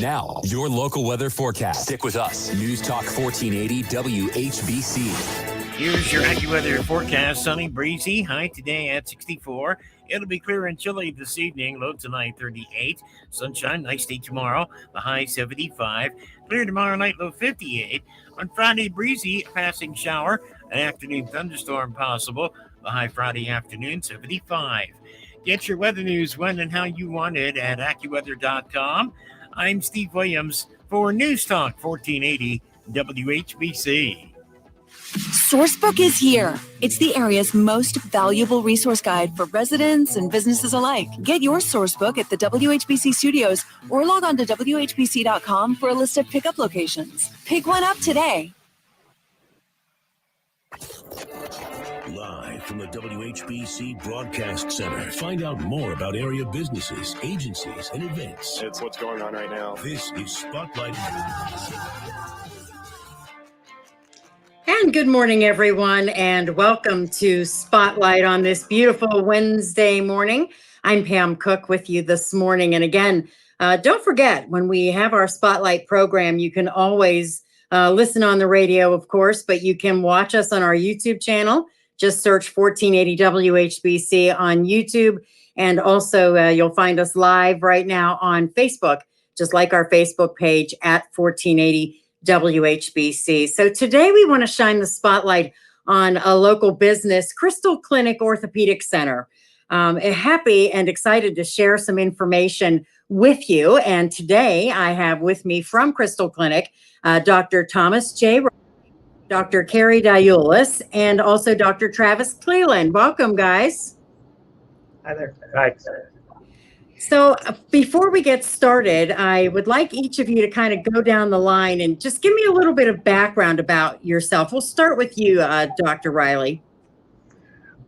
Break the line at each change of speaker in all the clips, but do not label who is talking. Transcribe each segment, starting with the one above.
Now, your local weather forecast. Stick with us. News Talk 1480 WHBC.
Here's your AccuWeather forecast. Sunny, breezy. High today at 64. It'll be clear and chilly this evening. Low tonight 38. Sunshine, nice day tomorrow. The high 75. Clear tomorrow night, low 58. On Friday, breezy, passing shower. An afternoon thunderstorm possible. The high Friday afternoon, 75. Get your weather news when and how you want it at AccuWeather.com. I'm Steve Williams for News Talk 1480 WHBC.
Sourcebook is here. It's the area's most valuable resource guide for residents and businesses alike. Get your Sourcebook at the WHBC studios or log on to WHBC.com for a list of pickup locations. Pick one up today.
Live from the WHBC Broadcast Center. Find out more about area businesses, agencies, and events.
It's what's going on right now.
This is Spotlight.
And good morning, everyone, and welcome to Spotlight on this beautiful Wednesday morning. I'm Pam Cook with you this morning. And again, don't forget, when we have our Spotlight program, you can always listen on the radio, of course, but you can watch us on our YouTube channel. Just search 1480 WHBC on YouTube. And also, you'll find us live right now on Facebook, just like our Facebook page at 1480 WHBC. So today we want to shine the spotlight on a local business, Crystal Clinic Orthopaedic Center. Happy and excited to share some information with you. And today I have with me from Crystal Clinic, Dr. Thomas J. Reilly, Dr. Carrie Diulus, and also Dr. Travis Cleland. Welcome, guys.
Hi there.
Hi.
So before we get started, I would like each of you to kind of go down the line and just give me a little bit of background about yourself. We'll start with you, Dr. Reilly.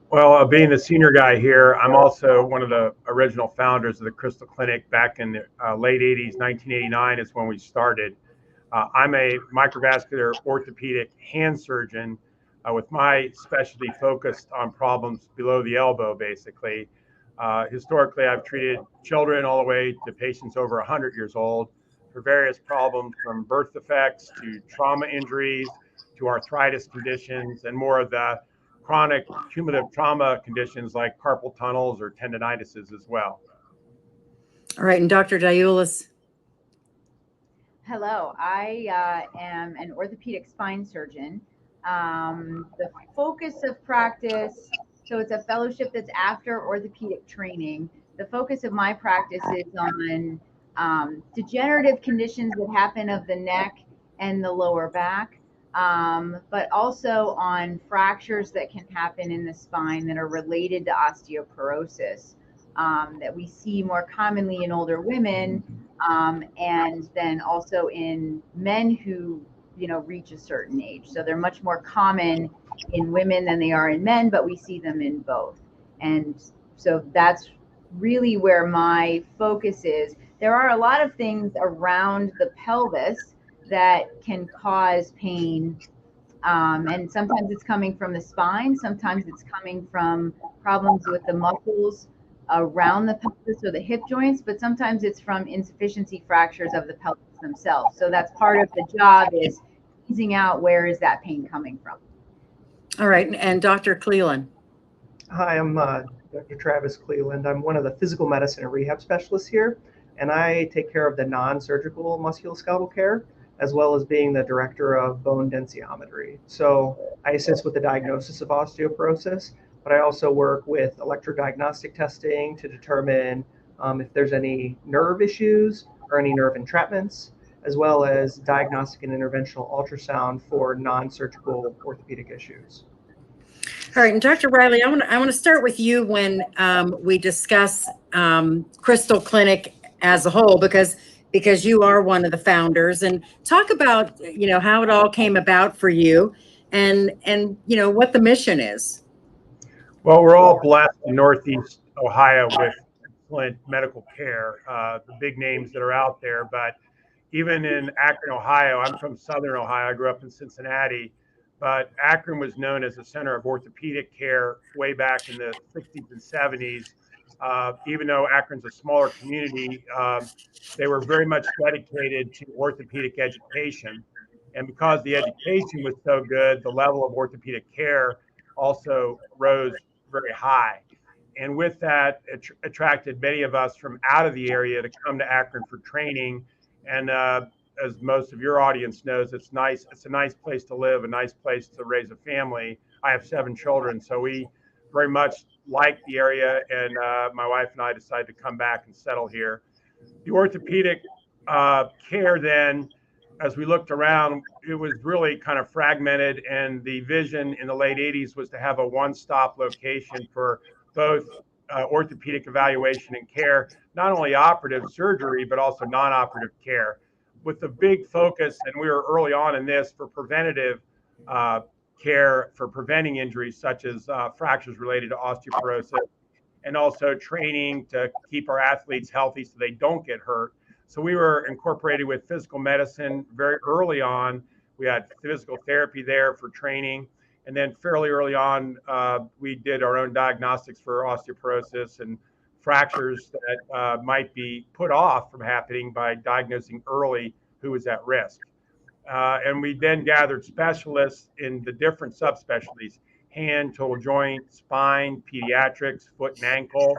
Well, being the senior guy here, I'm also one of the original founders of the Crystal Clinic back in the late 80s. 1989 is when we started. I'm a microvascular orthopedic hand surgeon with my specialty focused on problems below the elbow, basically. Historically, I've treated children all the way to patients over 100 years old for various problems, from birth defects to trauma injuries to arthritis conditions and more of the chronic cumulative trauma conditions like carpal tunnels or tendinitises as well.
All right, and Dr. Diulus.
Hello, I am an orthopedic spine surgeon. The focus of practice, so it's a fellowship that's after orthopedic training. The focus of my practice is on degenerative conditions that happen of the neck and the lower back, but also on fractures that can happen in the spine that are related to osteoporosis that we see more commonly in older women, and then also in men who reach a certain age. So they're much more common in women than they are in men, but we see them in both. And so that's really where my focus is. There are a lot of things around the pelvis that can cause pain. And sometimes it's coming from the spine. Sometimes it's coming from problems with the muscles around the pelvis or the hip joints, but sometimes it's from insufficiency fractures of the pelvis themselves. So that's part of the job, is teasing out where is that pain coming from.
All right, and Dr. Cleland.
Hi, I'm Dr. Travis Cleland. I'm one of the physical medicine and rehab specialists here, and I take care of the non-surgical musculoskeletal care, as well as being the director of bone densitometry. So I assist with the diagnosis of osteoporosis, but I also work with electrodiagnostic testing to determine if there's any nerve issues or any nerve entrapments, as well as diagnostic and interventional ultrasound for non-surgical orthopedic issues.
All right, and Dr. Reilly, I want to start with you when we discuss Crystal Clinic as a whole, because you are one of the founders, and talk about how it all came about for you, and what the mission is.
Well, we're all blessed in Northeast Ohio with excellent medical care, the big names that are out there. But even in Akron, Ohio, I'm from Southern Ohio. I grew up in Cincinnati, but Akron was known as a center of orthopedic care way back in the 60s and 70s. Even though Akron's a smaller community, they were very much dedicated to orthopedic education. And because the education was so good, the level of orthopedic care also rose very high. And with that, it attracted many of us from out of the area to come to Akron for training. And as most of your audience knows, it's nice. It's a nice place to live, a nice place to raise a family. I have 7 children, so we very much like the area. And my wife and I decided to come back and settle here. The orthopedic care then, as we looked around, it was really kind of fragmented. And the vision in the late 80s was to have a one-stop location for both orthopedic evaluation and care, not only operative surgery, but also non-operative care, with the big focus, and we were early on in this, for preventative care for preventing injuries such as fractures related to osteoporosis, and also training to keep our athletes healthy so they don't get hurt. So we were incorporated with physical medicine very early on. We had physical therapy there for training. And then fairly early on, we did our own diagnostics for osteoporosis and fractures that might be put off from happening by diagnosing early who was at risk. And we then gathered specialists in the different subspecialties: hand, total joint, spine, pediatrics, foot and ankle,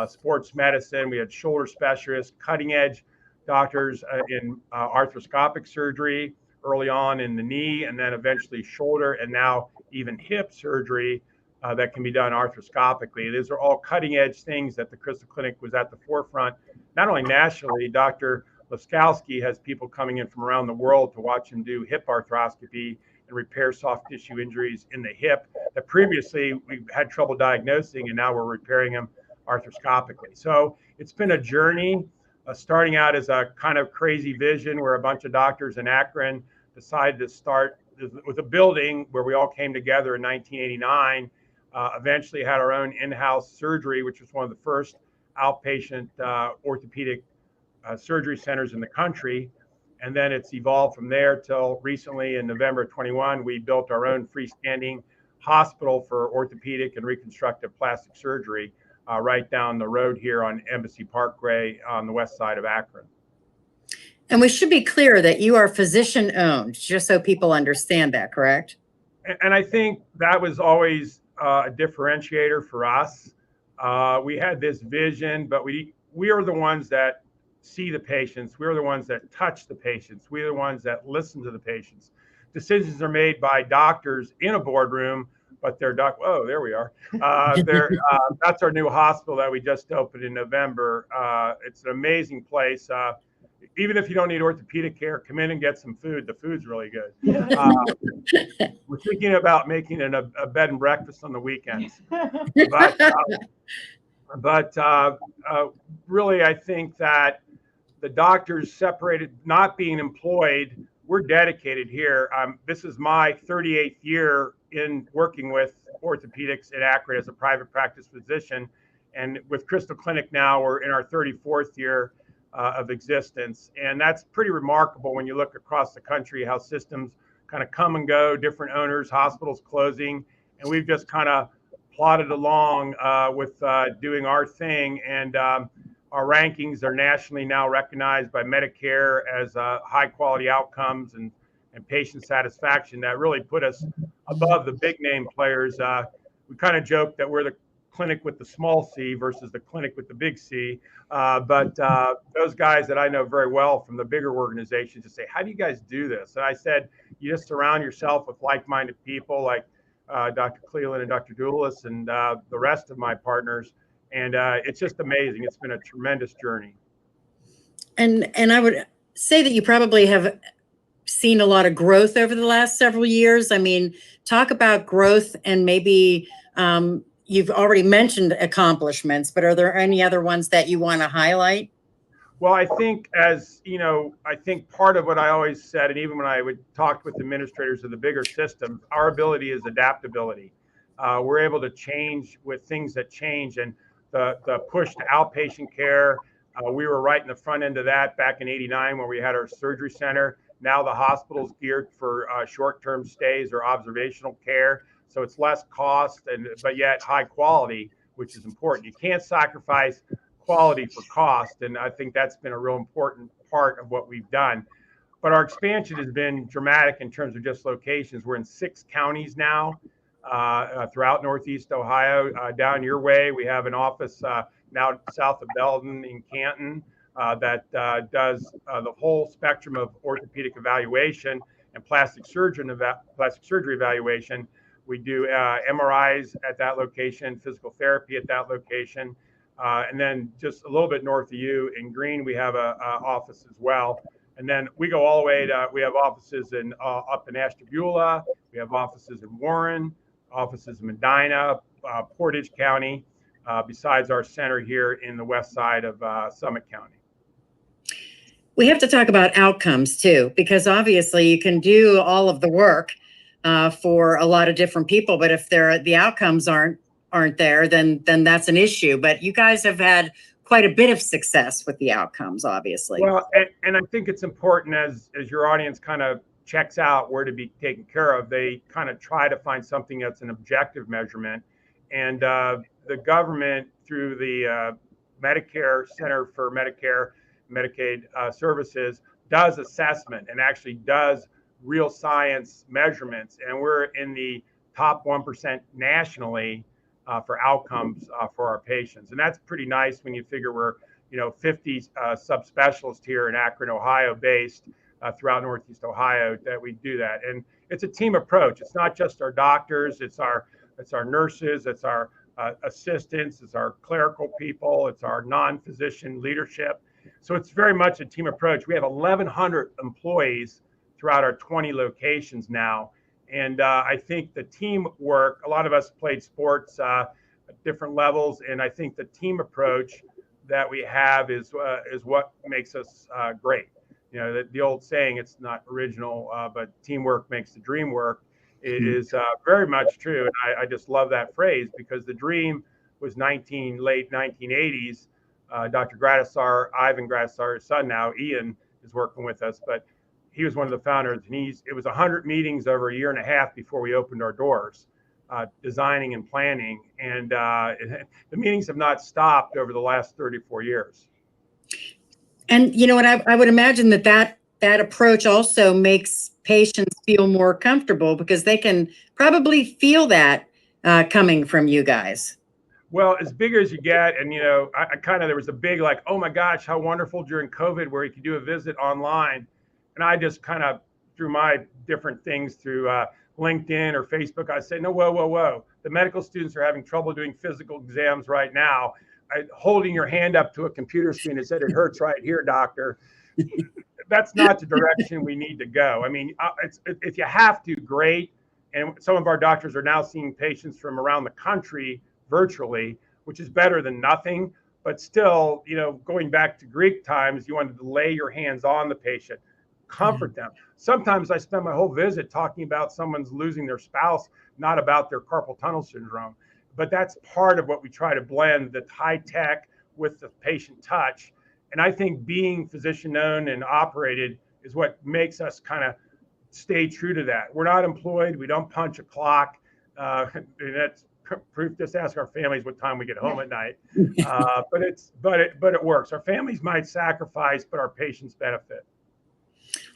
sports medicine. We had shoulder specialists, cutting edge doctors in arthroscopic surgery early on in the knee, and then eventually shoulder, and now even hip surgery that can be done arthroscopically. These are all cutting edge things that the Crystal Clinic was at the forefront, not only nationally. Dr. Laskowski has people coming in from around the world to watch him do hip arthroscopy and repair soft tissue injuries in the hip that previously we had trouble diagnosing, and now we're repairing them arthroscopically. So it's been a journey, starting out as a kind of crazy vision where a bunch of doctors in Akron decided to start with a building where we all came together in 1989, eventually had our own in-house surgery, which was one of the first outpatient orthopedic surgery centers in the country. And then it's evolved from there till recently in November 21, we built our own freestanding hospital for orthopedic and reconstructive plastic surgery right down the road here on Embassy Parkway on the west side of Akron.
And we should be clear that you are physician owned, just so people understand that, correct?
And I think that was always a differentiator for us. We had this vision, but we are the ones that see the patients. We're the ones that touch the patients. We're the ones that listen to the patients. Decisions are made by doctors in a boardroom, but they're oh, there we are. That's our new hospital that we just opened in November. It's an amazing place. Even if you don't need orthopedic care, come in and get some food. The food's really good. We're thinking about making it a bed and breakfast on the weekends. But really, I think that the doctors separated, not being employed, we're dedicated here. This is my 38th year in working with orthopedics at Akron as a private practice physician. And with Crystal Clinic now, we're in our 34th year of existence. And that's pretty remarkable when you look across the country, how systems kind of come and go, different owners, hospitals closing. And we've just kind of plodded along with doing our thing. And our rankings are nationally now recognized by Medicare as high quality outcomes and patient satisfaction that really put us above the big name players. We kind of joke that we're the clinic with the small C versus the clinic with the big C. But those guys that I know very well from the bigger organizations just say, how do you guys do this? And I said, you just surround yourself with like-minded people like Dr. Cleland and Dr. Diulus and the rest of my partners. And it's just amazing. It's been a tremendous journey. And
I would say that you probably have seen a lot of growth over the last several years. I mean, talk about growth, and maybe you've already mentioned accomplishments, but are there any other ones that you want to highlight?
Well, I think I think part of what I always said, and even when I would talk with administrators of the bigger systems, our ability is adaptability. We're able to change with things that change, and the push to outpatient care. We were right in the front end of that back in '89 when we had our surgery center. Now the hospital's geared for short-term stays or observational care. So it's less cost, but yet high quality which is important. You can't sacrifice quality for cost, and I think that's been a real important part of what we've done. But our expansion has been dramatic in terms of just locations. We're in 6 counties now throughout Northeast Ohio. Down your way, we have an office now south of Belden in Canton that does the whole spectrum of orthopedic evaluation and plastic surgery evaluation. We do MRIs at that location, physical therapy at that location. And then just a little bit north of you in Green, we have a office as well. And then we go all the way to, we have offices in up in Ashtabula, we have offices in Warren, offices in Medina, Portage County, besides our center here in the west side of Summit County.
We have to talk about outcomes too, because obviously you can do all of the work for a lot of different people, but if the outcomes aren't there, then that's an issue. But you guys have had quite a bit of success with the outcomes, obviously.
Well, and I think it's important as your audience kind of checks out where to be taken care of, they kind of try to find something that's an objective measurement. And the government, through the Medicare Center for Medicare Medicaid Services, does assessment and actually does real science measurements. And we're in the top 1% nationally for outcomes for our patients. And that's pretty nice when you figure we're 50 subspecialists here in Akron, Ohio, based throughout Northeast Ohio, that we do that. And it's a team approach. It's not just our doctors, it's our nurses, it's our assistants, it's our clerical people, it's our non-physician leadership. So it's very much a team approach. We have 1,100 employees throughout our 20 locations now. And I think the teamwork, a lot of us played sports at different levels, and I think the team approach that we have is what makes us great. The old saying, it's not original, but teamwork makes the dream work, is very much true. And I just love that phrase, because the dream was late 1980s. Dr. Gradisar, Ivan Gradisar, his son now, Ian, is working with us, but he was one of the founders, and it was 100 meetings over a year and a half before we opened our doors, designing and planning. And the meetings have not stopped over the last 34 years.
And you know what, I would imagine that approach also makes patients feel more comfortable, because they can probably feel that coming from you guys.
Well, as big as you get, and I kind of, there was a big like, oh my gosh, how wonderful during COVID where you could do a visit online. And I just kind of, through my different things through LinkedIn or Facebook, I say, no, whoa. The medical students are having trouble doing physical exams right now. Holding your hand up to a computer screen and said, it hurts right here, doctor. That's not the direction we need to go. I mean, if you have to, great. And some of our doctors are now seeing patients from around the country virtually, which is better than nothing. But still, going back to Greek times, you wanted to lay your hands on the patient, comfort them. Sometimes I spend my whole visit talking about someone's losing their spouse, not about their carpal tunnel syndrome. But that's part of what we try to blend, the high tech with the patient touch. And I think being physician owned and operated is what makes us kind of stay true to that. We're not employed. We don't punch a clock. And that's proof. Just ask our families what time we get home at night. But it works. Our families might sacrifice, but our patients benefit.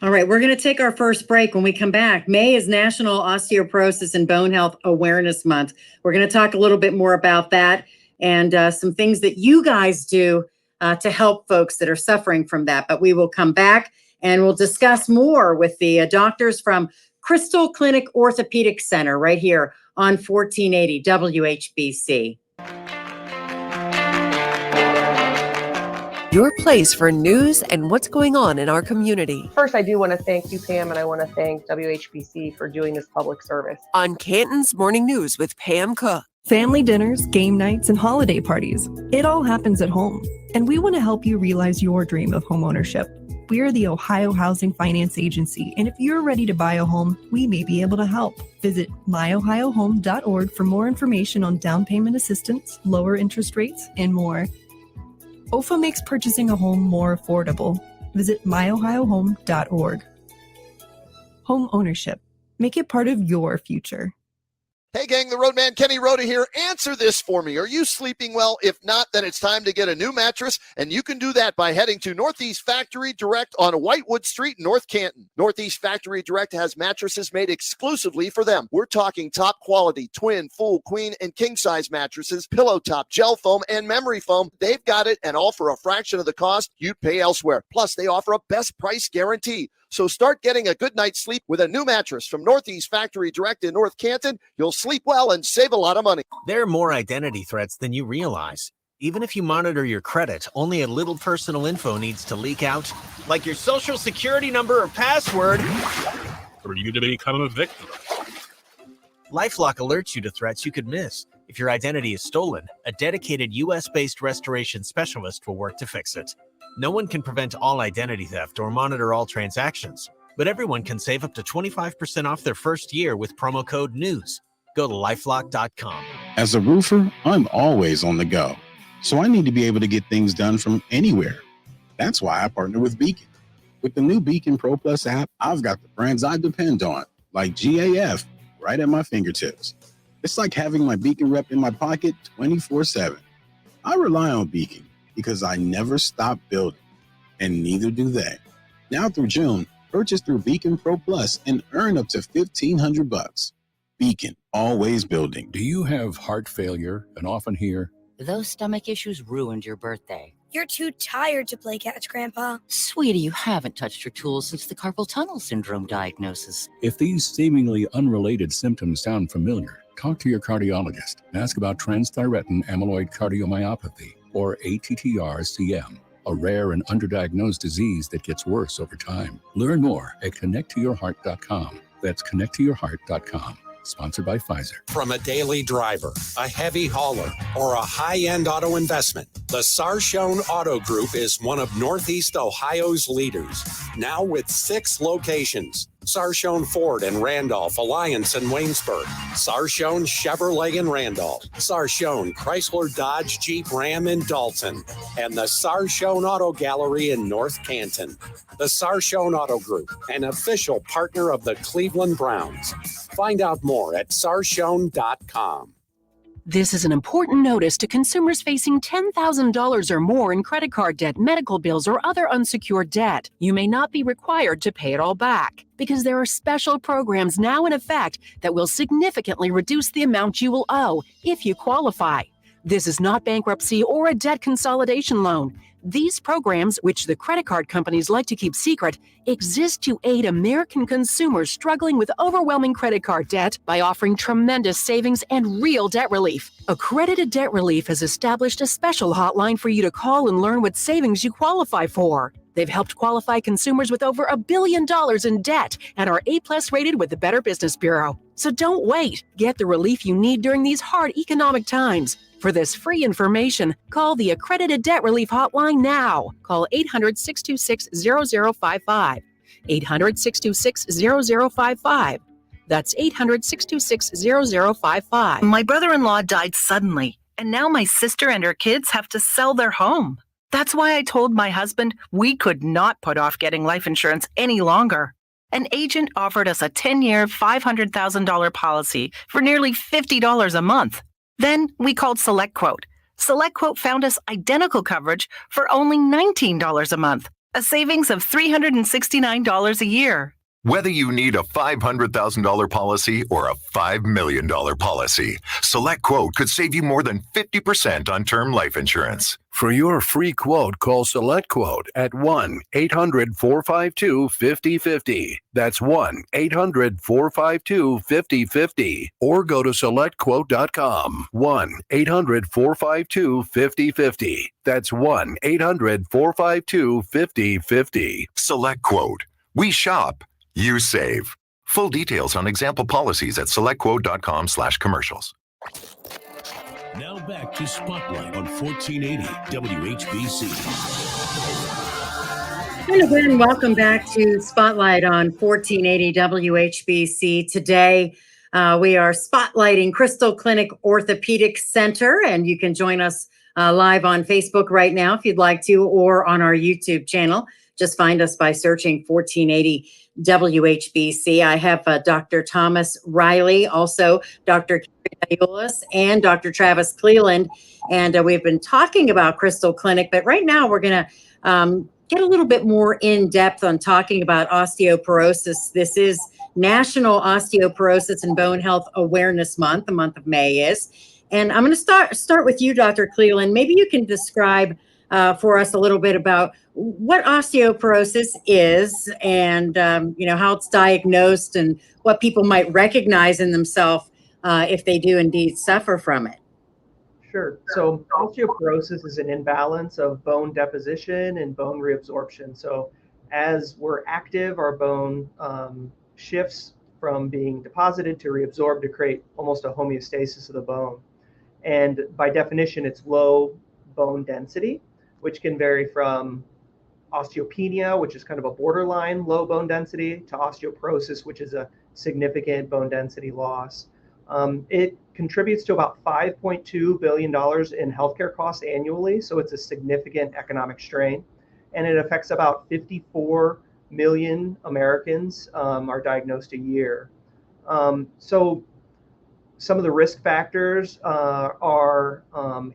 All right, we're going to take our first break. When we come back, May is National Osteoporosis and Bone Health Awareness Month. We're going to talk a little bit more about that and some things that you guys do to help folks that are suffering from that. But we will come back and we'll discuss more with the doctors from Crystal Clinic Orthopaedic Center right here on 1480 WHBC.
Your place for news and what's going on in our community.
First, I do want to thank you, Pam, and I want to thank WHBC for doing this public service.
On Canton's Morning News with Pam Cook.
Family dinners, game nights, and holiday parties. It all happens at home. And we want to help you realize your dream of homeownership. We are the Ohio Housing Finance Agency, and if you're ready to buy a home, we may be able to help. Visit myohiohome.org for more information on down payment assistance, lower interest rates, and more. OFA makes purchasing a home more affordable. Visit myohiohome.org. Home ownership. Make it part of your future.
Hey gang, the Roadman Kenny Rhoda here. Answer this for me. Are you sleeping well? If not, then it's time to get a new mattress, and you can do that by heading to Northeast Factory Direct on Whitewood Street, North Canton. Northeast Factory Direct has mattresses made exclusively for them. We're talking top quality twin, full, queen, and king size mattresses, pillow top, gel foam, and memory foam. They've got it, and all for a fraction of the cost you'd pay elsewhere. Plus, they offer a best price guarantee. So start getting a good night's sleep with a new mattress from Northeast Factory Direct in North Canton. You'll sleep well and save a lot of money.
There are more identity threats than you realize. Even if you monitor your credit, only a little personal info needs to leak out, like your social security number or password,
for you to become a victim.
LifeLock alerts you to threats you could miss. If your identity is stolen, a dedicated U.S.-based restoration specialist will work to fix it. No one can prevent all identity theft or monitor all transactions, but everyone can save up to 25% off their first year with promo code NEWS. Go to lifelock.com.
As a roofer, I'm always on the go, so I need to be able to get things done from anywhere. That's why I partner with Beacon. With the new Beacon Pro Plus app, I've got the brands I depend on, like GAF, right at my fingertips. It's like having my Beacon rep in my pocket 24/7. I rely on Beacon because I never stop building, and neither do they. Now through June, purchase through Beacon Pro Plus and earn up to $1,500. Beacon, always building.
Do you have heart failure and often hear,
"Those stomach issues ruined your birthday"?
"You're too tired to play catch, Grandpa."
"Sweetie, you haven't touched your tools since the carpal tunnel syndrome diagnosis."
If these seemingly unrelated symptoms sound familiar, talk to your cardiologist and ask about transthyretin amyloid cardiomyopathy, or ATTR-CM, a rare and underdiagnosed disease that gets worse over time. Learn more at connecttoyourheart.com. That's connecttoyourheart.com. Sponsored by Pfizer.
From a daily driver, a heavy hauler, or a high-end auto investment, the Sarshone Auto Group is one of Northeast Ohio's leaders, now with 6 locations. Sarshone Ford in Randolph, Alliance and Waynesburg. Sarshone Chevrolet in Randolph. Sarshone Chrysler Dodge Jeep Ram in Dalton. And the Sarshone Auto Gallery in North Canton. The Sarshone Auto Group, an official partner of the Cleveland Browns. Find out more at sarshone.com.
This is an important notice to consumers facing $10,000 or more in credit card debt, medical bills, or other unsecured debt. You may not be required to pay it all back because there are special programs now in effect that will significantly reduce the amount you will owe if you qualify. This is not bankruptcy or a debt consolidation loan. These programs, which the credit card companies like to keep secret, exist to aid American consumers struggling with overwhelming credit card debt by offering tremendous savings and real debt relief. Accredited Debt Relief has established a special hotline for you to call and learn what savings you qualify for. They've helped qualify consumers with over $1 billion in debt and are A+ rated with the Better Business Bureau. So don't wait. Get the relief you need during these hard economic times. For this free information, call the Accredited Debt Relief Hotline now. Call 800-626-0055. 800-626-0055. That's 800-626-0055.
My brother-in-law died suddenly, and now my sister and her kids have to sell their home. That's why I told my husband we could not put off getting life insurance any longer. An agent offered us a 10-year, $500,000 policy for nearly $50 a month. Then we called SelectQuote. SelectQuote found us identical coverage for only $19 a month, a savings of $369 a year.
Whether you need a $500,000 policy or a $5 million policy, SelectQuote could save you more than 50% on term life insurance.
For your free quote, call SelectQuote at 1-800-452-5050. That's 1-800-452-5050. Or go to SelectQuote.com. 1-800-452-5050. That's 1-800-452-5050.
SelectQuote. We shop. You save. Full details on example policies at selectquote.com/commercials.
Now back to Spotlight on 1480 WHBC.
And again, welcome back to Spotlight on 1480 WHBC. Today, we are spotlighting Crystal Clinic Orthopaedic Center, and you can join us live on Facebook right now if you'd like to, or on our YouTube channel. just find us by searching 1480 WHBC. I have Dr. Thomas Reilly, also Dr. Carrie Diulus, and Dr. Travis Cleland. And we've been talking about Crystal Clinic, but right now we're going to get a little bit more in depth on talking about osteoporosis. This is National Osteoporosis and Bone Health Awareness Month. The month of May is. And I'm going to start with you, Dr. Cleland. Maybe you can describe for us a little bit about what osteoporosis is and, how it's diagnosed and what people might recognize in themselves if they do indeed suffer from it.
Sure. So osteoporosis is an imbalance of bone deposition and bone reabsorption. So as we're active, our bone shifts from being deposited to reabsorbed to create almost a homeostasis of the bone. And by definition, it's low bone density, which can vary from osteopenia, which is kind of a borderline low bone density, to osteoporosis, which is a significant bone density loss. It contributes to about $5.2 billion in healthcare costs annually, so it's a significant economic strain. And it affects about 54 million Americans are diagnosed a year. So some of the risk factors are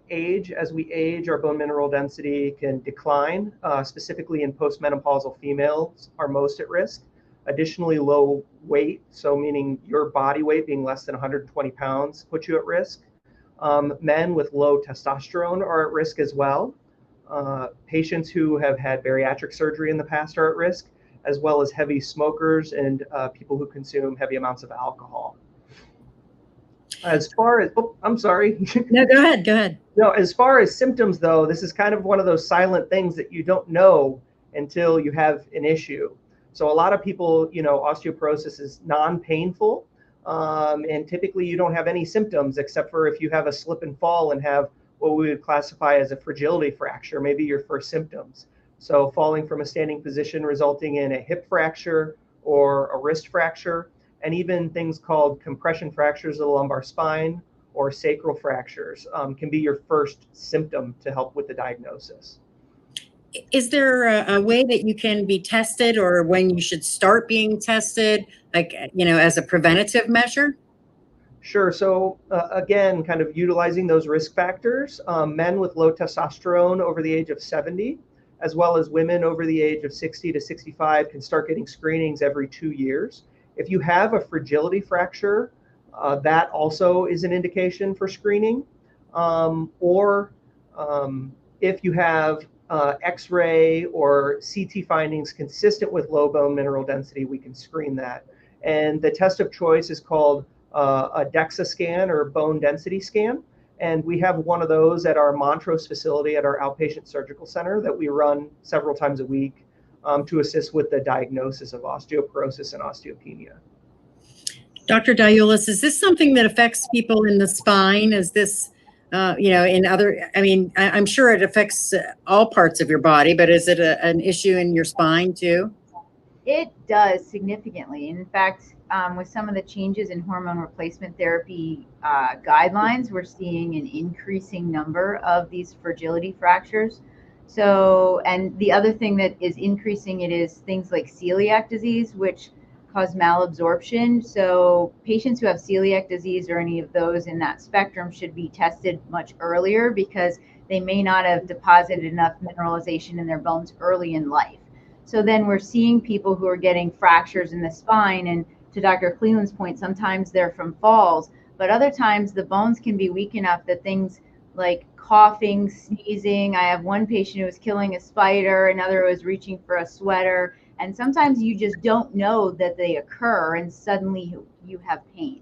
age. As we age, our bone mineral density can decline, specifically in postmenopausal females are most at risk. Additionally, low weight, so meaning your body weight being less than 120 pounds, puts you at risk. Men with low testosterone are at risk as well. Patients who have had bariatric surgery in the past are at risk, as well as heavy smokers and people who consume heavy amounts of alcohol. As far as, I'm sorry.
No, go ahead.
No, as far as symptoms, though, this is kind of one of those silent things that you don't know until you have an issue. So a lot of people, osteoporosis is non-painful, and typically you don't have any symptoms except for if you have a slip and fall and have what we would classify as a fragility fracture, maybe your first symptoms. So falling from a standing position resulting in a hip fracture or a wrist fracture, and even things called compression fractures of the lumbar spine or sacral fractures can be your first symptom to help with the diagnosis.
Is there a way that you can be tested, or when you should start being tested, like, as a preventative measure?
Sure. So again, kind of utilizing those risk factors, men with low testosterone over the age of 70, as well as women over the age of 60 to 65 can start getting screenings every 2 years. If you have a fragility fracture, that also is an indication for screening. If you have X-ray or CT findings consistent with low bone mineral density, we can screen that. And the test of choice is called a DEXA scan or bone density scan. And we have one of those at our Montrose facility at our outpatient surgical center that we run several times a week to assist with the diagnosis of osteoporosis and osteopenia.
Dr. Diulus, is this something that affects people in the spine? Is this, in other, I'm sure it affects all parts of your body, but is it an issue in your spine too?
It does significantly. In fact, with some of the changes in hormone replacement therapy guidelines, we're seeing an increasing number of these fragility fractures. So, and the other thing that is increasing it is things like celiac disease, which cause malabsorption. So patients who have celiac disease or any of those in that spectrum should be tested much earlier because they may not have deposited enough mineralization in their bones early in life. So then we're seeing people who are getting fractures in the spine, and to Dr. Cleland's point, sometimes they're from falls, but other times the bones can be weak enough that things like coughing, sneezing. I have one patient who was killing a spider, another was reaching for a sweater, and sometimes you just don't know that they occur and suddenly you have pain.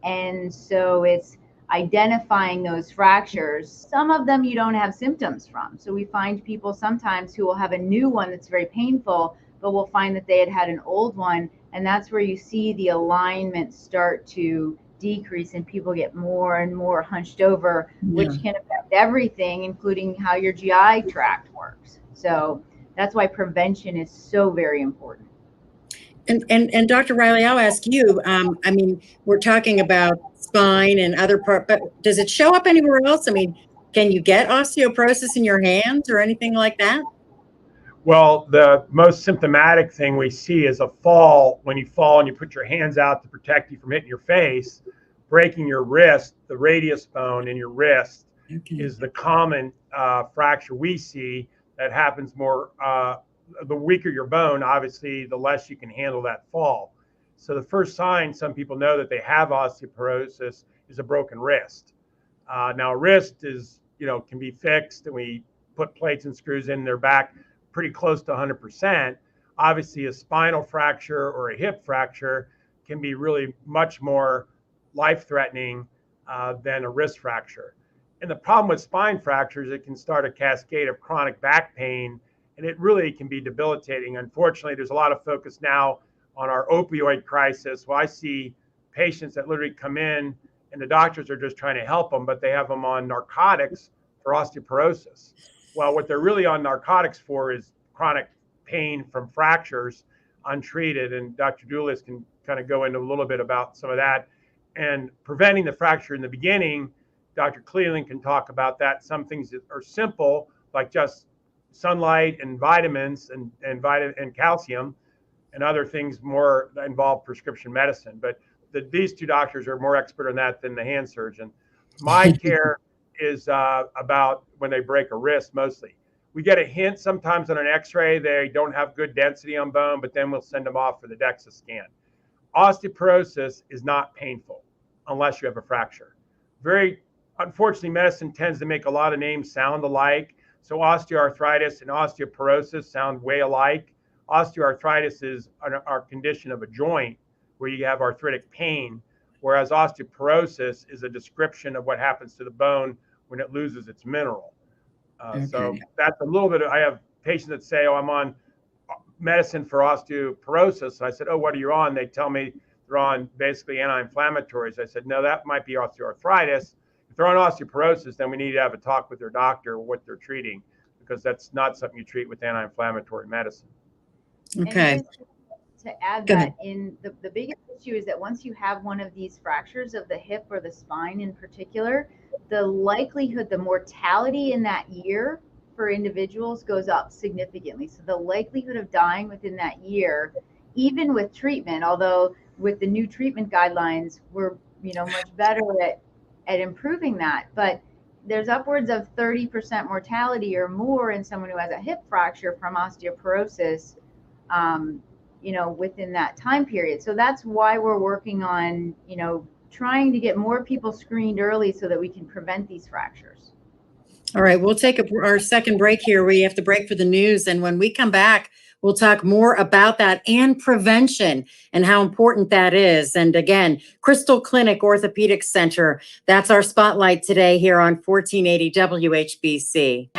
And so it's identifying those fractures. Some of them you don't have symptoms from. So we find people sometimes who will have a new one that's very painful, but we'll find that they had an old one, and that's where you see the alignment start to decrease and people get more and more hunched over, which can affect everything, including how your GI tract works. So that's why prevention is so very important.
And Dr. Reilly, I'll ask you, we're talking about spine and other part, but does it show up anywhere else? Can you get osteoporosis in your hands or anything like that?
Well, the most symptomatic thing we see is a fall. When you fall and you put your hands out to protect you from hitting your face, breaking your wrist, the radius bone in your wrist is the common fracture we see that happens more. The weaker your bone, obviously, the less you can handle that fall. So the first sign some people know that they have osteoporosis is a broken wrist. Now, a wrist is, can be fixed, and we put plates and screws in their back pretty close to 100%. Obviously, a spinal fracture or a hip fracture can be really much more life-threatening than a wrist fracture. And the problem with spine fractures, it can start a cascade of chronic back pain, and it really can be debilitating. Unfortunately, there's a lot of focus now on our opioid crisis. Well, I see patients that literally come in and the doctors are just trying to help them, but they have them on narcotics for osteoporosis. Well, what they're really on narcotics for is chronic pain from fractures untreated. And Dr. Diulus can kind of go into a little bit about some of that. And preventing the fracture in the beginning, Dr. Cleland can talk about that. Some things that are simple, like just sunlight and vitamins and calcium, and other things more that involve prescription medicine. But these two doctors are more expert on that than the hand surgeon. My care is about when they break a wrist mostly. We get a hint sometimes on an x-ray they don't have good density on bone, but then we'll send them off for the DEXA scan. Osteoporosis is not painful unless you have a fracture. Very unfortunately, medicine tends to make a lot of names sound alike. So osteoarthritis and osteoporosis sound way alike. Osteoarthritis is our condition of a joint where you have arthritic pain, whereas osteoporosis is a description of what happens to the bone when it loses its mineral. So that's a little bit I have patients that say, oh, I'm on medicine for osteoporosis. I said, oh, what are you on? They tell me they're on basically anti-inflammatories. I said, no, that might be osteoarthritis. If they're on osteoporosis, then we need to have a talk with their doctor what they're treating, because that's not something you treat with anti-inflammatory medicine.
Okay.
To add that in, the biggest issue is that once you have one of these fractures of the hip or the spine in particular, the likelihood, the mortality in that year for individuals goes up significantly. So the likelihood of dying within that year, even with treatment, although with the new treatment guidelines, we're much better at improving that, but there's upwards of 30% mortality or more in someone who has a hip fracture from osteoporosis, within that time period. So that's why we're working on, trying to get more people screened early so that we can prevent these fractures.
All right, we'll take our second break here. We have to break for the news. And when we come back, we'll talk more about that and prevention and how important that is. And again, Crystal Clinic Orthopedic Center, that's our spotlight today here on 1480 WHBC.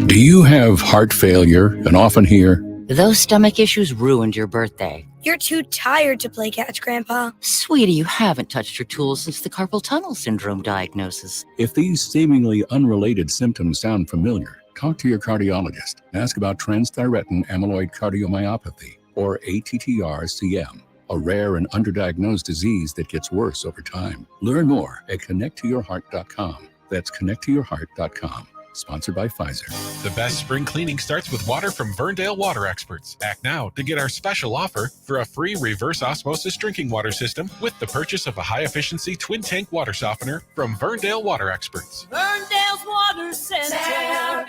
Do you have heart failure and often hear,
those stomach issues ruined your birthday?
You're too tired to play catch, Grandpa.
Sweetie, you haven't touched your tools since the carpal tunnel syndrome diagnosis.
if these seemingly unrelated symptoms sound familiar, talk to your cardiologist. Ask about transthyretin amyloid cardiomyopathy, or ATTR-CM, a rare and underdiagnosed disease that gets worse over time. Learn more at connecttoyourheart.com. That's connecttoyourheart.com. Sponsored by Pfizer.
The best spring cleaning starts with water from Verndale Water Experts. Act now to get our special offer for a free reverse osmosis drinking water system with the purchase of a high-efficiency twin tank water softener from Verndale Water Experts.
Verndale's Water Center.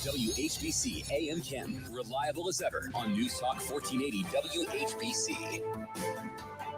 WHBC AM Chem, reliable as ever on News Talk 1480 WHBC.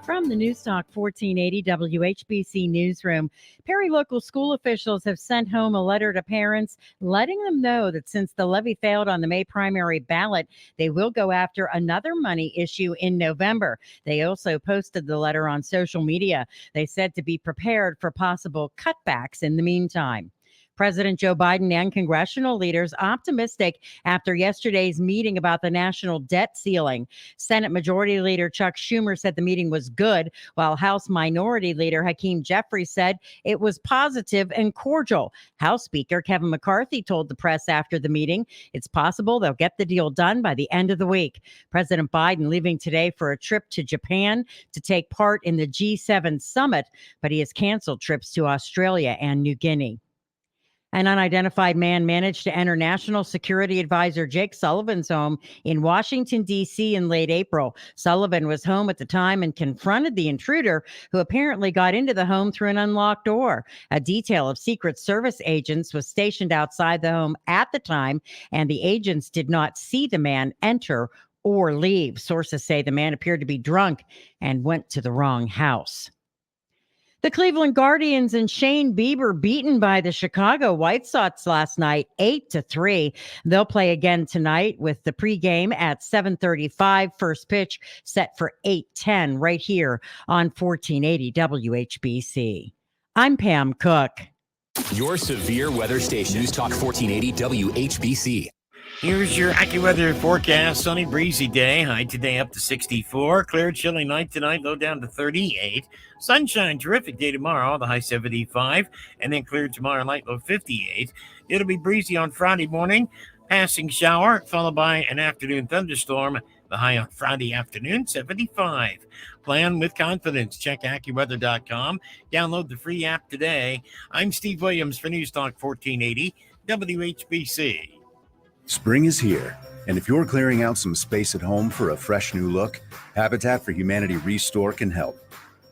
From the News Talk 1480 WHBC newsroom, Perry local school officials have sent home a letter to parents letting them know that since the levy failed on the May primary ballot, they will go after another money issue in November. They also posted the letter on social media. They said to be prepared for possible cutbacks in the meantime. President Joe Biden and congressional leaders optimistic after yesterday's meeting about the national debt ceiling. Senate Majority Leader Chuck Schumer said the meeting was good, while House Minority Leader Hakeem Jeffries said it was positive and cordial. House Speaker Kevin McCarthy told the press after the meeting it's possible they'll get the deal done by the end of the week. President Biden leaving today for a trip to Japan to take part in the G7 summit, but he has canceled trips to Australia and New Guinea. An unidentified man managed to enter National Security Advisor Jake Sullivan's home in Washington, D.C. in late April. Sullivan was home at the time and confronted the intruder, who apparently got into the home through an unlocked door. A detail of Secret Service agents was stationed outside the home at the time, and the agents did not see the man enter or leave. Sources say the man appeared to be drunk and went to the wrong house. The Cleveland Guardians and Shane Bieber beaten by the Chicago White Sox last night, 8-3. They'll play again tonight with the pregame at 7:35. First pitch set for 8:10 right here on 1480 WHBC. I'm Pam Cook.
Your severe weather station, News Talk 1480 WHBC.
Here's your AccuWeather forecast. Sunny, breezy day. High today up to 64. Clear, chilly night tonight. Low down to 38. Sunshine, terrific day tomorrow. The high 75. And then clear tomorrow night, low 58. It'll be breezy on Friday morning. Passing shower, followed by an afternoon thunderstorm. The high on Friday afternoon, 75. Plan with confidence. Check AccuWeather.com. Download the free app today. I'm Steve Williams for News Talk 1480 WHBC.
Spring is here, and if you're clearing out some space at home for a fresh new look, Habitat for Humanity Restore can help.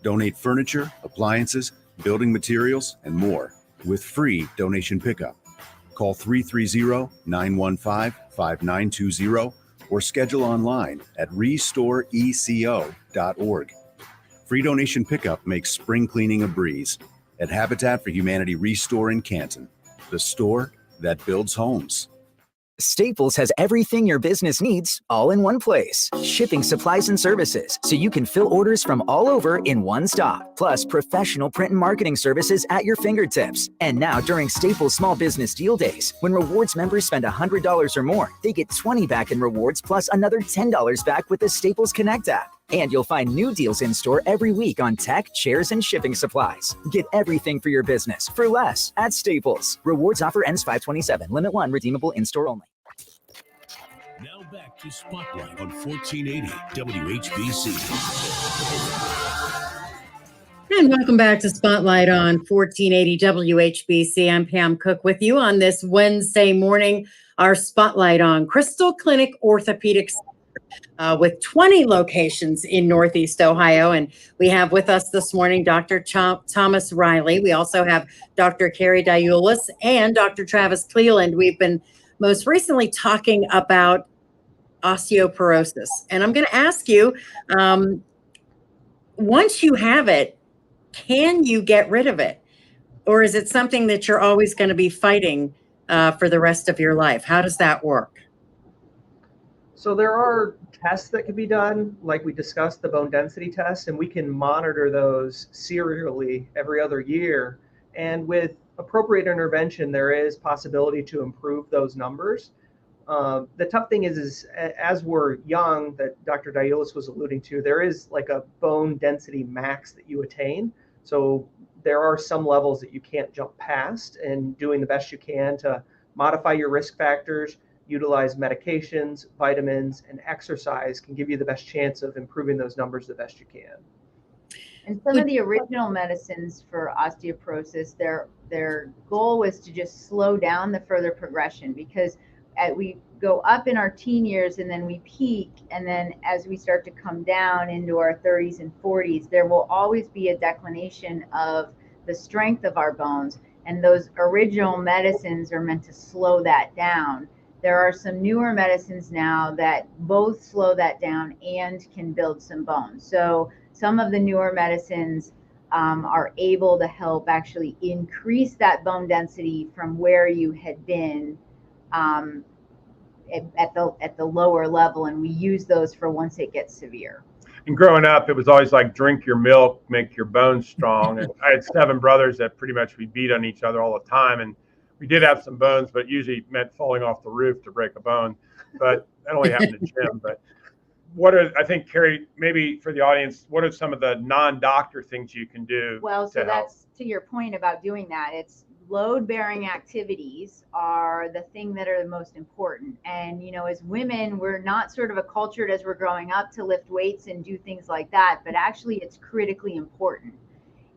Donate furniture, appliances, building materials, and more with free donation pickup. Call 330-915-5920 or schedule online at restoreeco.org. Free donation pickup makes spring cleaning a breeze at Habitat for Humanity Restore in Canton, the store that builds homes.
Staples has everything your business needs all in one place. Shipping supplies and services, so you can fill orders from all over in one stop. Plus professional print and marketing services at your fingertips. And now during Staples Small Business Deal Days, when rewards members spend $100 or more, they get $20 back in rewards plus another $10 back with the Staples Connect app. And you'll find new deals in store every week on tech, chairs, and shipping supplies. Get everything for your business for less at Staples. Rewards offer ends 5/27. Limit 1. Redeemable in-store only.
Now back to Spotlight on 1480 WHBC.
And welcome back to Spotlight on 1480 WHBC. I'm Pam Cook with you on this Wednesday morning. Our Spotlight on Crystal Clinic Orthopaedic with 20 locations in Northeast Ohio. And we have with us this morning Dr. Thomas Reilly. We also have Dr. Carrie Diulus and Dr. Travis Cleland. We've been most recently talking about osteoporosis. And I'm going to ask you, once you have it, can you get rid of it? Or is it something that you're always going to be fighting for the rest of your life? How does that work?
So there are tests that can be done, like we discussed, the bone density test, and we can monitor those serially every other year. And with appropriate intervention, there is possibility to improve those numbers. The tough thing is as we're young, that Dr. Diulus was alluding to, there is like a bone density max that you attain. So there are some levels that you can't jump past, and doing the best you can to modify your risk factors, utilize medications, vitamins, and exercise can give you the best chance of improving those numbers the best you can.
And some of the original medicines for osteoporosis, their goal was to just slow down the further progression, because we go up in our teen years and then we peak, and then as we start to come down into our 30s and 40s, there will always be a declination of the strength of our bones, and those original medicines are meant to slow that down. There are some newer medicines now that both slow that down and can build some bones. So some of the newer medicines are able to help actually increase that bone density from where you had been at the lower level, and we use those for once it gets severe.
And growing up, it was always like, drink your milk, make your bones strong. And I had 7 brothers that pretty much we beat on each other all the time. And we did have some bones, but usually meant falling off the roof to break a bone. But that only happened to Jim. But I think, Carrie, maybe for the audience, what are some of the non-doctor things you can do?
Well, so that's to your point about doing that. It's load-bearing activities are the thing that are the most important. And, as women, we're not sort of accultured as we're growing up to lift weights and do things like that, but actually it's critically important.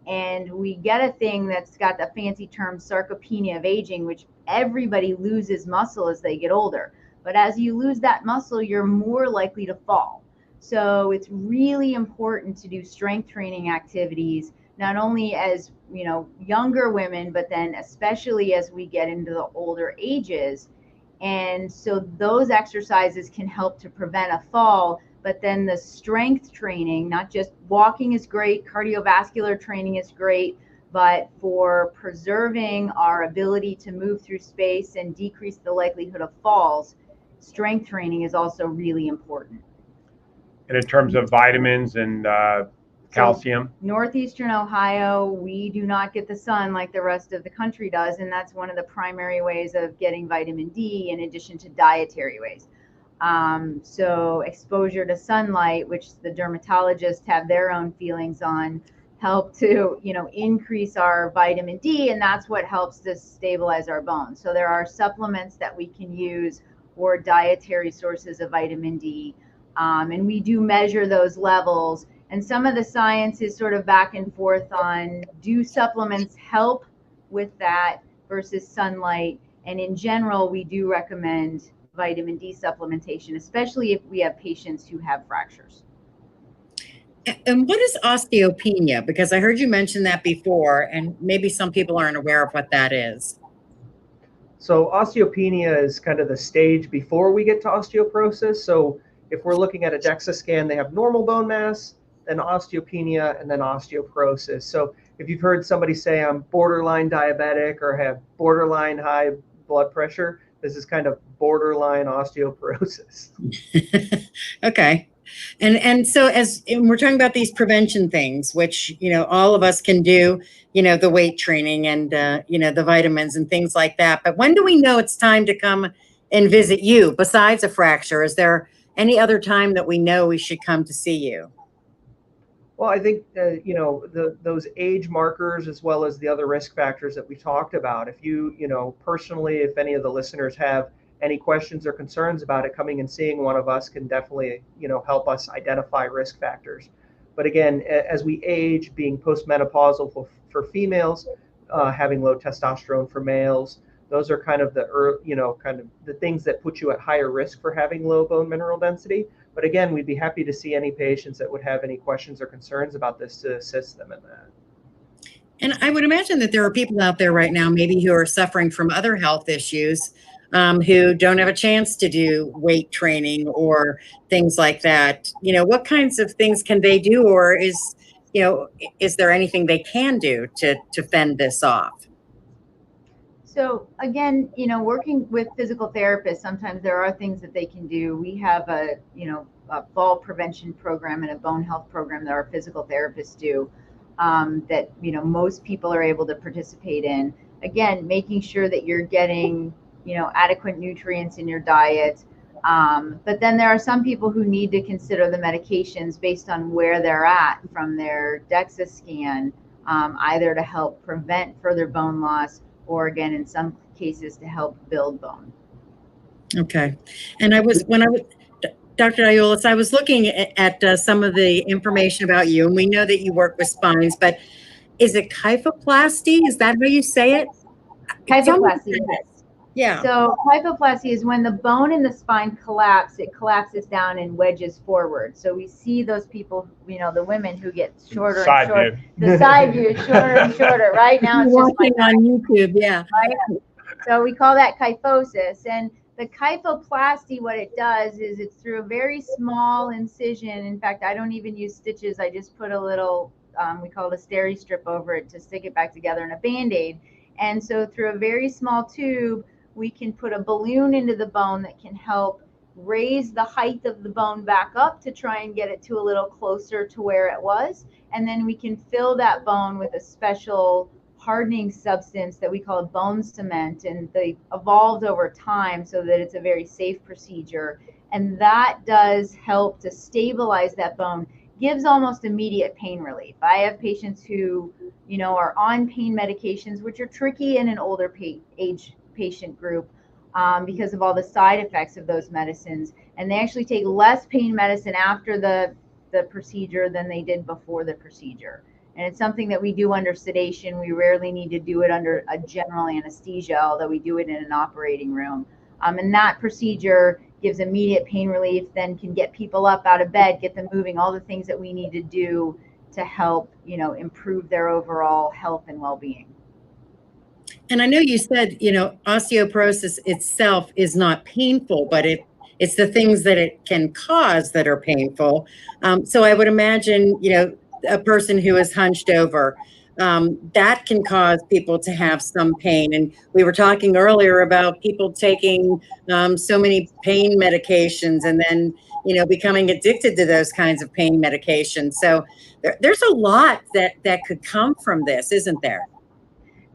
and we get a thing that's got the fancy term sarcopenia of aging, which everybody loses muscle as they get older. But as you lose that muscle, you're more likely to fall. So it's really important to do strength training activities, not only as, you know, younger women, but then especially as we get into the older ages. And so those exercises can help to prevent a fall. But then the strength training, not just walking is great, cardiovascular training is great, but for preserving our ability to move through space and decrease the likelihood of falls, strength training is also really important.
And in terms of vitamins and calcium?
Northeastern Ohio, we do not get the sun like the rest of the country does, and that's one of the primary ways of getting vitamin D in addition to dietary ways. So exposure to sunlight, which the dermatologists have their own feelings on, help to, you know, increase our vitamin D, and that's what helps to stabilize our bones. So there are supplements that we can use or dietary sources of vitamin D, and we do measure those levels. And some of the science is sort of back and forth on, do supplements help with that versus sunlight? And in general, we do recommend vitamin D supplementation, especially if we have patients who have fractures.
And what is osteopenia? Because I heard you mention that before, and maybe some people aren't aware of what that is.
So osteopenia is kind of the stage before we get to osteoporosis. So if we're looking at a DEXA scan, they have normal bone mass, then osteopenia, and then osteoporosis. So if you've heard somebody say I'm borderline diabetic or have borderline high blood pressure, this is kind of borderline osteoporosis.
Okay. And so and we're talking about these prevention things, which, you know, all of us can do, you know, the weight training and, you know, the vitamins and things like that. But when do we know it's time to come and visit you besides a fracture? Is there any other time that we know we should come to see you?
Well, I think, you know, those age markers as well as the other risk factors that we talked about. If you know, personally, if any of the listeners have any questions or concerns about it, coming and seeing one of us can definitely, you know, help us identify risk factors. But again, as we age, being postmenopausal for females, having low testosterone for males, those are kind of the things that put you at higher risk for having low bone mineral density. But again, we'd be happy to see any patients that would have any questions or concerns about this to assist them in that.
And I would imagine that there are people out there right now, maybe who are suffering from other health issues, who don't have a chance to do weight training or things like that. You know, what kinds of things can they do, or is there anything they can do to fend this off?
So again, you know, working with physical therapists, sometimes there are things that they can do. We have a fall prevention program and a bone health program that our physical therapists do, that, you know, most people are able to participate in. Again, making sure that you're getting, you know, adequate nutrients in your diet. But then there are some people who need to consider the medications based on where they're at from their DEXA scan, either to help prevent further bone loss or, again, in some cases, to help build bone.
Okay. And Dr. Diulus, I was looking at some of the information about you, and we know that you work with spines, but is it kyphoplasty? Is that how you say it?
Kyphoplasty, yes.
Yeah.
So kyphoplasty is when the bone in the spine it collapses down and wedges forward. So we see those people, you know, the women who get shorter and shorter. The side view is shorter and shorter. Right now it's just
watching on YouTube, yeah.
Right? So we call that kyphosis. And the kyphoplasty, what it does is it's through a very small incision. In fact, I don't even use stitches. I just put a little, we call it a steri strip over it to stick it back together in a Band-Aid. And so through a very small tube, we can put a balloon into the bone that can help raise the height of the bone back up to try and get it to a little closer to where it was. And then we can fill that bone with a special hardening substance that we call bone cement. And they evolved over time so that it's a very safe procedure. And that does help to stabilize that bone, gives almost immediate pain relief. I have patients who, you know, are on pain medications, which are tricky in an older age patient group because of all the side effects of those medicines. And they actually take less pain medicine after the procedure than they did before the procedure. And it's something that we do under sedation. We rarely need to do it under a general anesthesia, although we do it in an operating room. And that procedure gives immediate pain relief, then can get people up out of bed, get them moving, all the things that we need to do to help, improve their overall health and well-being.
And I know you said, osteoporosis itself is not painful, but it's the things that it can cause that are painful. So I would imagine, a person who is hunched over, that can cause people to have some pain. And we were talking earlier about people taking so many pain medications and then, becoming addicted to those kinds of pain medications. So there's a lot that could come from this, isn't there?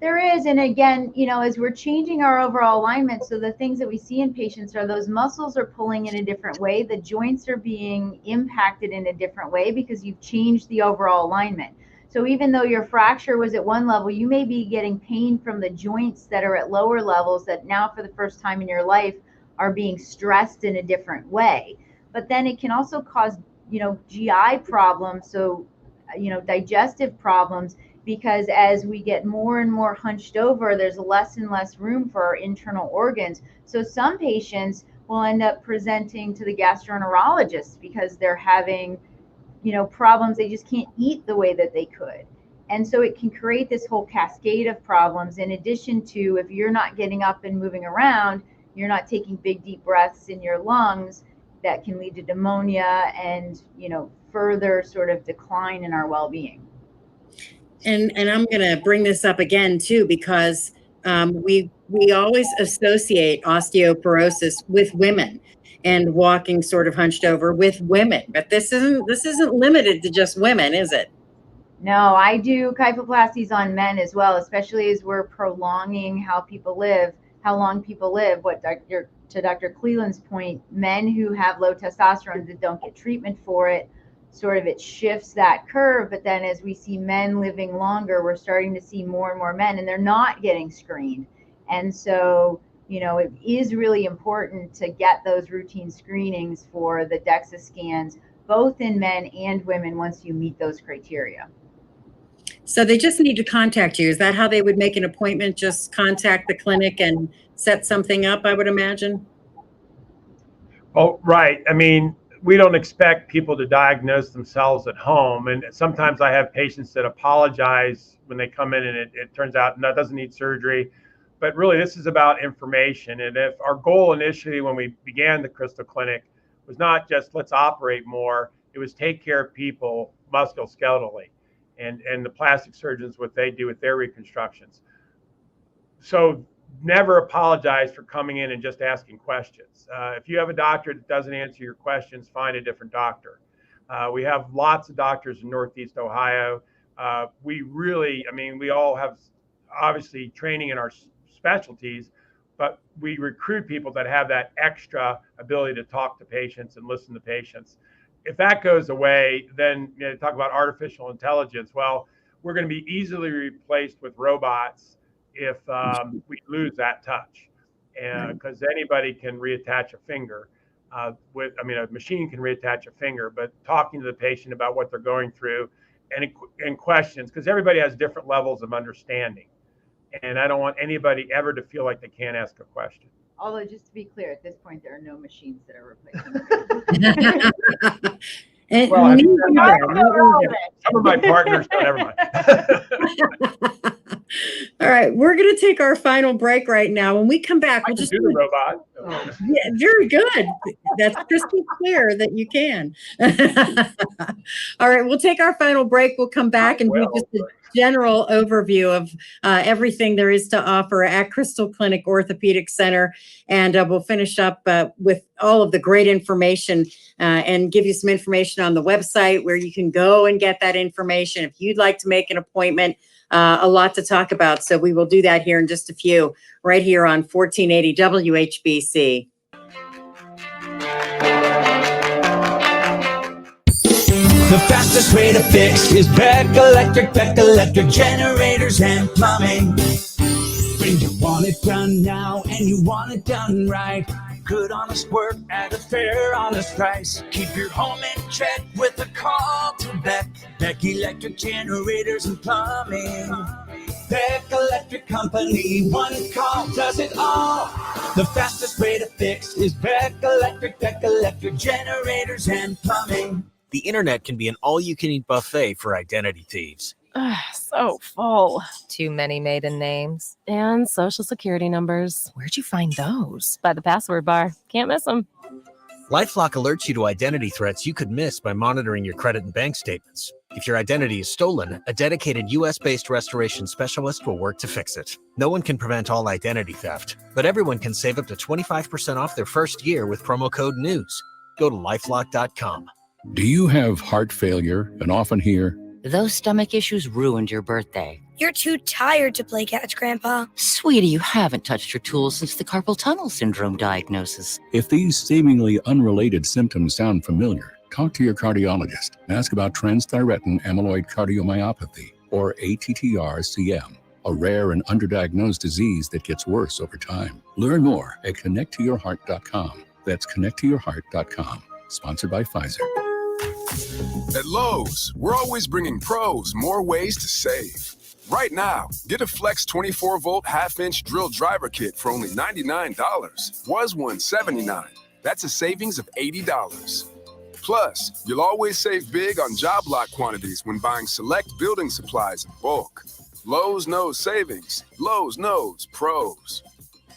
There is. And again, as we're changing our overall alignment, so the things that we see in patients are those muscles are pulling in a different way. The joints are being impacted in a different way because you've changed the overall alignment. So even though your fracture was at one level, you may be getting pain from the joints that are at lower levels that now for the first time in your life are being stressed in a different way. But then it can also cause, GI problems. So, digestive problems, because as we get more and more hunched over, there's less and less room for our internal organs. So some patients will end up presenting to the gastroenterologist because they're having, problems. They just can't eat the way that they could. And so it can create this whole cascade of problems. In addition to, if you're not getting up and moving around, you're not taking big, deep breaths in your lungs, that can lead to pneumonia and, further sort of decline in our well-being.
And I'm going to bring this up again too, because we always associate osteoporosis with women and walking sort of hunched over with women, but this isn't limited to just women, is it?
No, I do kyphoplasties on men as well, especially as we're prolonging how long people live. To Dr. Cleland's point, men who have low testosterone that don't get treatment for it, sort of it shifts that curve. But then as we see men living longer, we're starting to see more and more men, and they're not getting screened. And so, it is really important to get those routine screenings for the DEXA scans, both in men and women, once you meet those criteria.
So they just need to contact you. Is that how they would make an appointment? Just contact the clinic and set something up, I would imagine?
Oh, right. I mean, we don't expect people to diagnose themselves at home. And sometimes I have patients that apologize when they come in and it turns out no, it doesn't need surgery. But really, this is about information. And if our goal initially when we began the Crystal Clinic was not just let's operate more, it was take care of people musculoskeletally. And the plastic surgeons, what they do with their reconstructions. So never apologize for coming in and just asking questions. If you have a doctor that doesn't answer your questions, find a different doctor. We have lots of doctors in Northeast Ohio. We all have obviously training in our specialties, but we recruit people that have that extra ability to talk to patients and listen to patients. If that goes away, then talk about artificial intelligence. Well, we're going to be easily replaced with robots if we lose that touch, because anybody can reattach a finger. A machine can reattach a finger, but talking to the patient about what they're going through and questions, because everybody has different levels of understanding, and I don't want anybody ever to feel like they can't ask a question.
Although, just to be clear, at this point, there are no machines that are replacing
some of my partners, but never mind.
All right, we're going to take our final break right now. When we come back, we'll just
do the robot.
Yeah, very good. That's crystal clear that you can. All right, we'll take our final break. We'll come back and do just a general overview of everything there is to offer at Crystal Clinic Orthopedic Center. And we'll finish up with all of the great information and give you some information on the website where you can go and get that information if you'd like to make an appointment. A lot to talk about. So we will do that here in just a few, right here on 1480 WHBC.
The fastest way to fix is Beck Electric generators and plumbing. When you want it done now and you want it done right, Good honest work at a fair honest price. Keep your home in check with a call to Beck. Beck Electric Generators and Plumbing. Beck Electric Company, one call does it all. The fastest way to fix is Beck Electric Generators and Plumbing.
The internet can be an all-you-can-eat buffet for identity thieves.
So full.
Too many maiden names.
And social security numbers.
Where'd you find those?
By the password bar. Can't miss them.
LifeLock alerts you to identity threats you could miss by monitoring your credit and bank statements. If your identity is stolen, a dedicated U.S.-based restoration specialist will work to fix it. No one can prevent all identity theft, but everyone can save up to 25% off their first year with promo code NEWS. Go to LifeLock.com.
Do you have heart failure and often hear,
Those stomach issues ruined your birthday.
You're too tired to play catch, Grandpa.
Sweetie, you haven't touched your tools since the carpal tunnel syndrome diagnosis.
if these seemingly unrelated symptoms sound familiar, talk to your cardiologist and ask about transthyretin amyloid cardiomyopathy, or ATTR-CM, a rare and underdiagnosed disease that gets worse over time. Learn more at connecttoyourheart.com. That's connecttoyourheart.com. Sponsored by Pfizer.
At Lowe's, we're always bringing pros more ways to save. Right now, get a Flex 24-volt half-inch drill driver kit for only $99. Was $179. That's a savings of $80. Plus, you'll always save big on job lot quantities when buying select building supplies in bulk. Lowe's knows savings. Lowe's knows pros.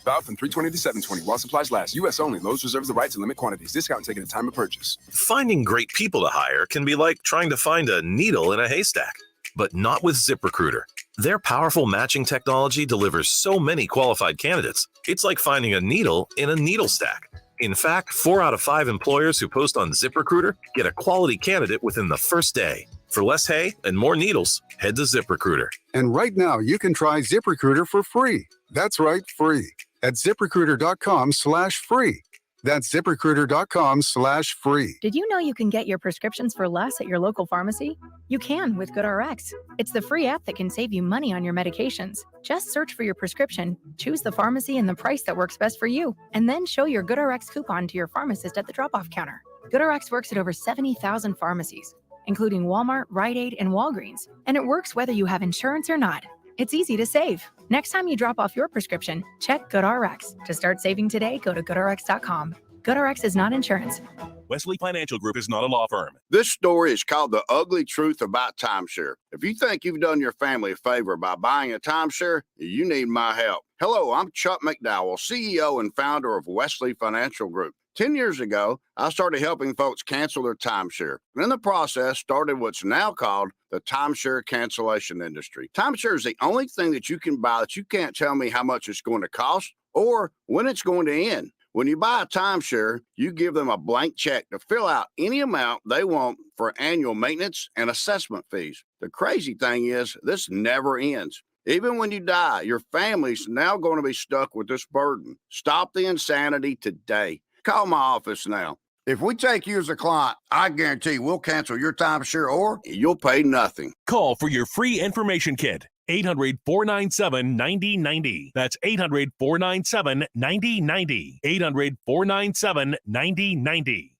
Valid from 3/20 to 7/20 while supplies last. U.S. only. Lowe's reserves the right to limit quantities. Discount taken at time of purchase.
Finding great people to hire can be like trying to find a needle in a haystack, but not with ZipRecruiter. Their powerful matching technology delivers so many qualified candidates, it's like finding a needle in a needle stack. In fact, 4 out of 5 employers who post on ZipRecruiter get a quality candidate within the first day. For less hay and more needles, head to ZipRecruiter.
And right now, you can try ZipRecruiter for free. That's right, free. At ZipRecruiter.com/free. That's ZipRecruiter.com/free.
Did you know you can get your prescriptions for less at your local pharmacy? You can with GoodRx. It's the free app that can save you money on your medications. Just search for your prescription, choose the pharmacy and the price that works best for you, and then show your GoodRx coupon to your pharmacist at the drop-off counter. GoodRx works at over 70,000 pharmacies, including Walmart, Rite Aid, and Walgreens, and it works whether you have insurance or not. It's easy to save. Next time you drop off your prescription, check GoodRx. To start saving today, go to GoodRx.com. GoodRx is not insurance.
Wesley Financial Group is not a law firm.
This story is called The Ugly Truth About Timeshare. If you think you've done your family a favor by buying a timeshare, you need my help. Hello, I'm Chuck McDowell, CEO and founder of Wesley Financial Group. 10 years ago, I started helping folks cancel their timeshare. And in the process, started what's now called the timeshare cancellation industry. Timeshare is the only thing that you can buy that you can't tell me how much it's going to cost or when it's going to end. When you buy a timeshare, you give them a blank check to fill out any amount they want for annual maintenance and assessment fees. The crazy thing is, this never ends. Even when you die, your family's now going to be stuck with this burden. Stop the insanity today. Call my office now. If we take you as a client, I guarantee we'll cancel your timeshare or you'll pay nothing.
Call for your free information kit. 800-497-9090. That's 800-497-9090. 800-497-9090.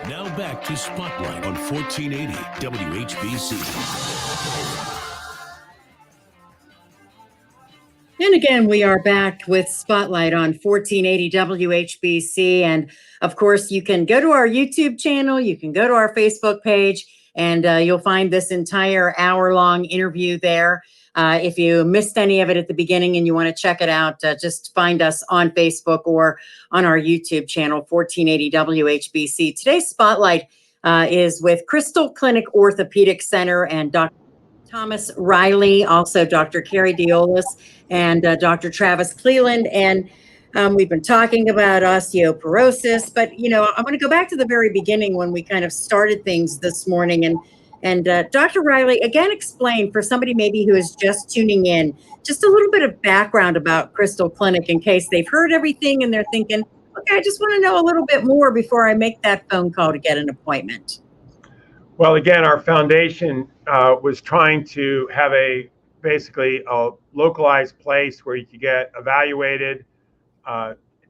Now back to Spotlight on 1480 WHBC.
And again, we are back with Spotlight on 1480 WHBC. And of course, you can go to our YouTube channel, you can go to our Facebook page, and you'll find this entire hour-long interview there. If you missed any of it at the beginning and you want to check it out, just find us on Facebook or on our YouTube channel, 1480 WHBC. Today's Spotlight is with Crystal Clinic Orthopaedic Center and Dr. Thomas Reilly, also Dr. Carrie Diulus and Dr. Travis Cleland. And we've been talking about osteoporosis, but, you know, I want to go back to the very beginning when we kind of started things this morning. And Dr. Reilly, again, explain for somebody maybe who is just tuning in, just a little bit of background about Crystal Clinic in case they've heard everything and they're thinking, okay, I just want to know a little bit more before I make that phone call to get an appointment.
Well, again, our foundation was trying to have basically a localized place where you could get evaluated,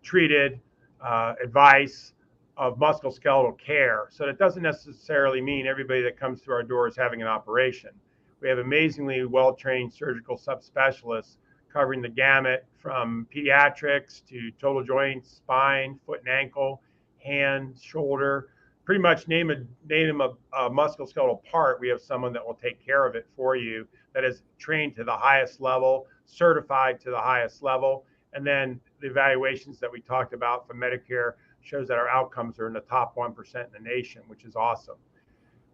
treated advice of musculoskeletal care. So that doesn't necessarily mean everybody that comes through our door is having an operation. We have amazingly well-trained surgical subspecialists covering the gamut from pediatrics to total joints, spine, foot and ankle, hand, shoulder. Pretty much name a musculoskeletal part, we have someone that will take care of it for you that is trained to the highest level, certified to the highest level. And then the evaluations that we talked about from Medicare shows that our outcomes are in the top 1% in the nation, which is awesome.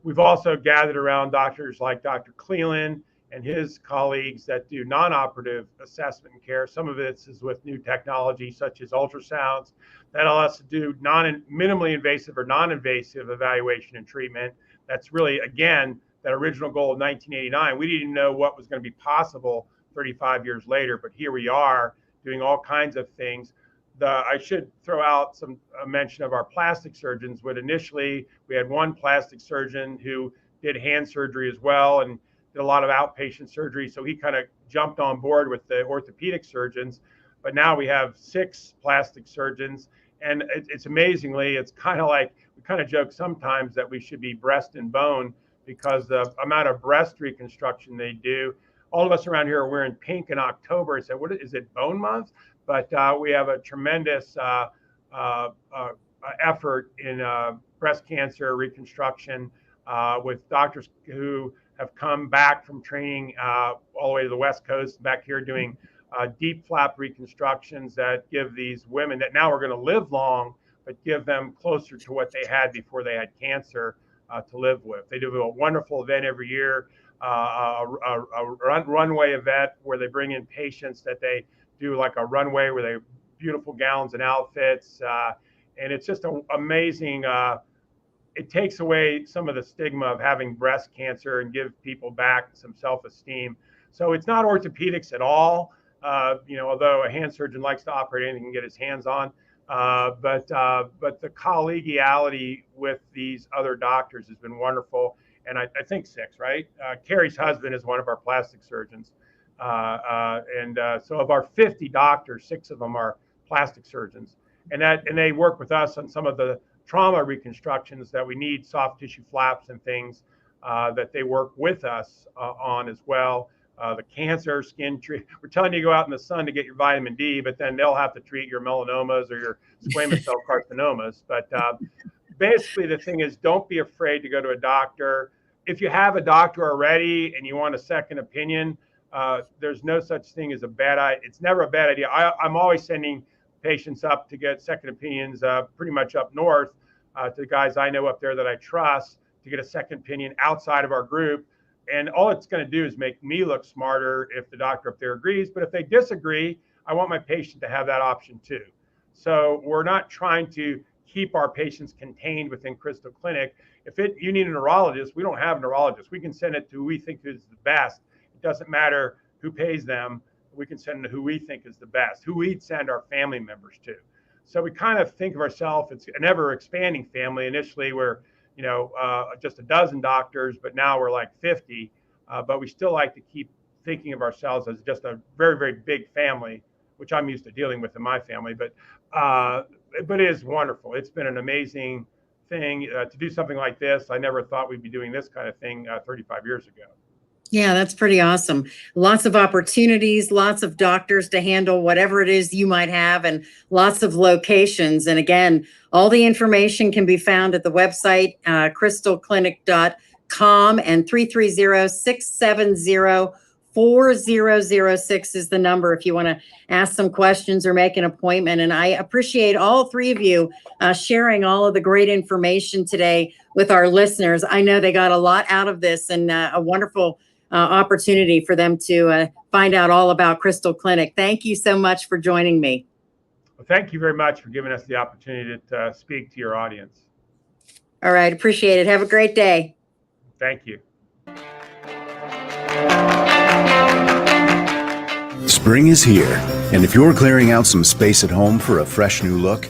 We've also gathered around doctors like Dr. Cleland and his colleagues that do non-operative assessment and care. Some of it is with new technology such as ultrasounds that allow us to do minimally invasive or non-invasive evaluation and treatment. That's really, again, that original goal of 1989. We didn't know what was going to be possible 35 years later, but here we are doing all kinds of things. I should throw out some mention of our plastic surgeons. But initially, we had one plastic surgeon who did hand surgery as well and did a lot of outpatient surgery. So he kind of jumped on board with the orthopedic surgeons. But now we have 6 plastic surgeons. And it's amazingly, it's kind of like, we kind of joke sometimes that we should be breast and bone because the amount of breast reconstruction they do. All of us around here are wearing pink in October. So what is it, Bone Month? But we have a tremendous effort in breast cancer reconstruction with doctors who have come back from training all the way to the West Coast, back here doing deep flap reconstructions that give these women that now are going to live long, but give them closer to what they had before they had cancer to live with. They do a wonderful event every year, a runway event where they bring in patients that they do like a runway where they have beautiful gowns and outfits. And it's just amazing. It takes away some of the stigma of having breast cancer and give people back some self-esteem. So it's not orthopedics at all. Although a hand surgeon likes to operate anything he can get his hands on. But the collegiality with these other doctors has been wonderful. And I think 6, right? Carrie's husband is one of our plastic surgeons. So of our 50 doctors, 6 of them are plastic surgeons, and they work with us on some of the trauma reconstructions that we need, soft tissue flaps and things that they work with us on as well. The cancer, skin treat. We're telling you to go out in the sun to get your vitamin D, but then they'll have to treat your melanomas or your squamous cell carcinomas. But basically, the thing is, don't be afraid to go to a doctor. If you have a doctor already and you want a second opinion, there's no such thing as a bad idea. It's never a bad idea. I'm always sending patients up to get second opinions, pretty much up north, to the guys I know up there that I trust, to get a second opinion outside of our group. And all it's going to do is make me look smarter if the doctor up there agrees. But if they disagree, I want my patient to have that option too. So we're not trying to keep our patients contained within Crystal Clinic. If you need a neurologist, we don't have a neurologist. We can send it to who we think is the best. It doesn't matter who pays them. We can send them to who we think is the best, who we'd send our family members to. So we kind of think of ourselves, it's an ever expanding family. Initially, we're just a dozen doctors, but now we're like 50. But we still like to keep thinking of ourselves as just a very, very big family, which I'm used to dealing with in my family. But it is wonderful. It's been an amazing thing to do something like this. I never thought we'd be doing this kind of thing 35 years ago.
Yeah, that's pretty awesome. Lots of opportunities, lots of doctors to handle whatever it is you might have, and lots of locations. And again, all the information can be found at the website, crystalclinic.com, and 330-670-4006 is the number if you want to ask some questions or make an appointment. And I appreciate all 3 of you sharing all of the great information today with our listeners. I know they got a lot out of this, and a wonderful opportunity for them to find out all about Crystal Clinic. Thank you so much for joining me.
Well, thank you very much for giving us the opportunity to speak to your audience.
All right. Appreciate it. Have a great day.
Thank you.
Spring is here, and if you're clearing out some space at home for a fresh new look,